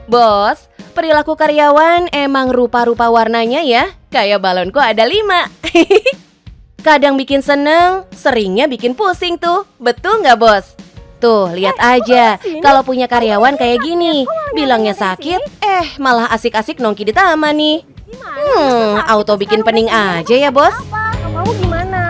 Bos, perilaku karyawan emang rupa-rupa warnanya ya, kayak balonku ada 5. Kadang bikin seneng, seringnya bikin pusing tuh. Betul nggak, Bos? Tuh, lihat aja. Kalau punya karyawan kayak gini, bilangnya sakit, malah asik-asik nongki di taman nih. Auto bikin pening aja ya, Bos. Kamu gimana?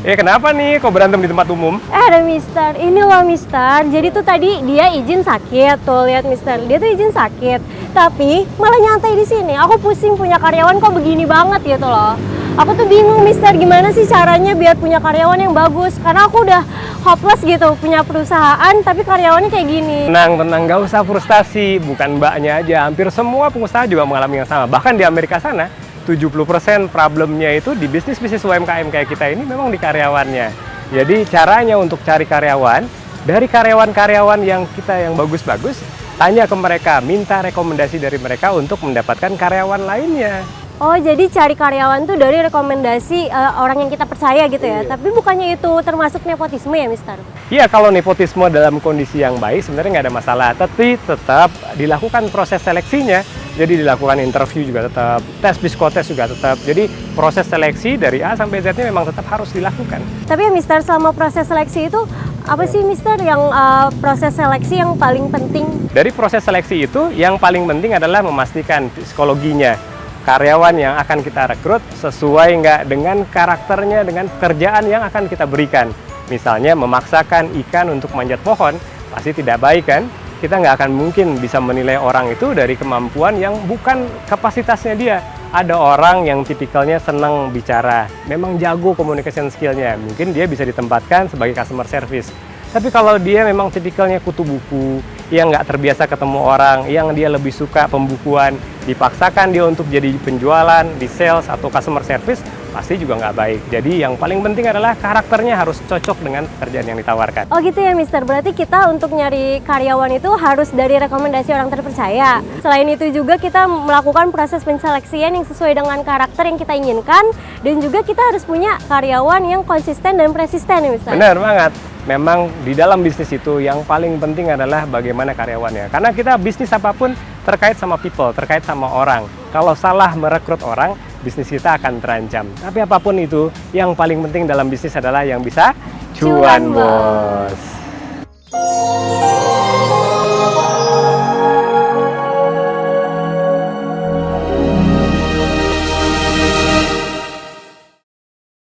Kenapa nih kok berantem di tempat umum? Ada Mister, ini loh Mister. Jadi tuh tadi dia izin sakit, tuh lihat Mister. Dia tuh izin sakit, tapi malah nyantai di sini. Aku pusing punya karyawan kok begini banget gitu loh. Aku tuh bingung Mister, gimana sih caranya biar punya karyawan yang bagus? Karena aku udah hopeless gitu, punya perusahaan tapi karyawannya kayak gini. Tenang, gak usah frustasi. Bukan mbaknya aja, hampir semua pengusaha juga mengalami yang sama. Bahkan di Amerika sana, 70% problemnya itu di bisnis-bisnis UMKM kayak kita ini memang di karyawannya. Jadi caranya untuk cari karyawan, dari karyawan-karyawan yang kita yang bagus-bagus, tanya ke mereka, minta rekomendasi dari mereka untuk mendapatkan karyawan lainnya. Oh, jadi cari karyawan tuh dari rekomendasi orang yang kita percaya gitu ya. Tapi bukannya itu termasuk nepotisme ya, Mister? Iya, kalau nepotisme dalam kondisi yang baik sebenarnya nggak ada masalah. Tapi tetap dilakukan proses seleksinya. Jadi dilakukan interview juga tetap, tes psikotes juga tetap. Jadi proses seleksi dari A sampai Z-nya memang tetap harus dilakukan. Tapi ya Mister, selama proses seleksi itu apa sih Mister yang proses seleksi yang paling penting? Dari proses seleksi itu yang paling penting adalah memastikan psikologinya. Karyawan yang akan kita rekrut sesuai nggak dengan karakternya, dengan pekerjaan yang akan kita berikan. Misalnya memaksakan ikan untuk manjat pohon, pasti tidak baik kan? Kita nggak akan mungkin bisa menilai orang itu dari kemampuan yang bukan kapasitasnya dia. Ada orang yang tipikalnya senang bicara, memang jago communication skill-nya, mungkin dia bisa ditempatkan sebagai customer service. Tapi kalau dia memang tipikalnya kutu buku, yang nggak terbiasa ketemu orang, yang dia lebih suka pembukuan, dipaksakan dia untuk jadi penjualan, di sales atau customer service, pasti juga nggak baik. Jadi yang paling penting adalah karakternya harus cocok dengan pekerjaan yang ditawarkan. Oh gitu ya Mister, berarti kita untuk nyari karyawan itu harus dari rekomendasi orang terpercaya. Selain itu juga kita melakukan proses penseleksian yang sesuai dengan karakter yang kita inginkan. Dan juga kita harus punya karyawan yang konsisten dan persisten ya Mister. Benar banget. Memang di dalam bisnis itu yang paling penting adalah bagaimana karyawannya. Karena kita bisnis apapun terkait sama people, terkait sama orang. Kalau salah merekrut orang, bisnis kita akan terancam. Tapi apapun itu, yang paling penting dalam bisnis adalah yang bisa cuan, bos.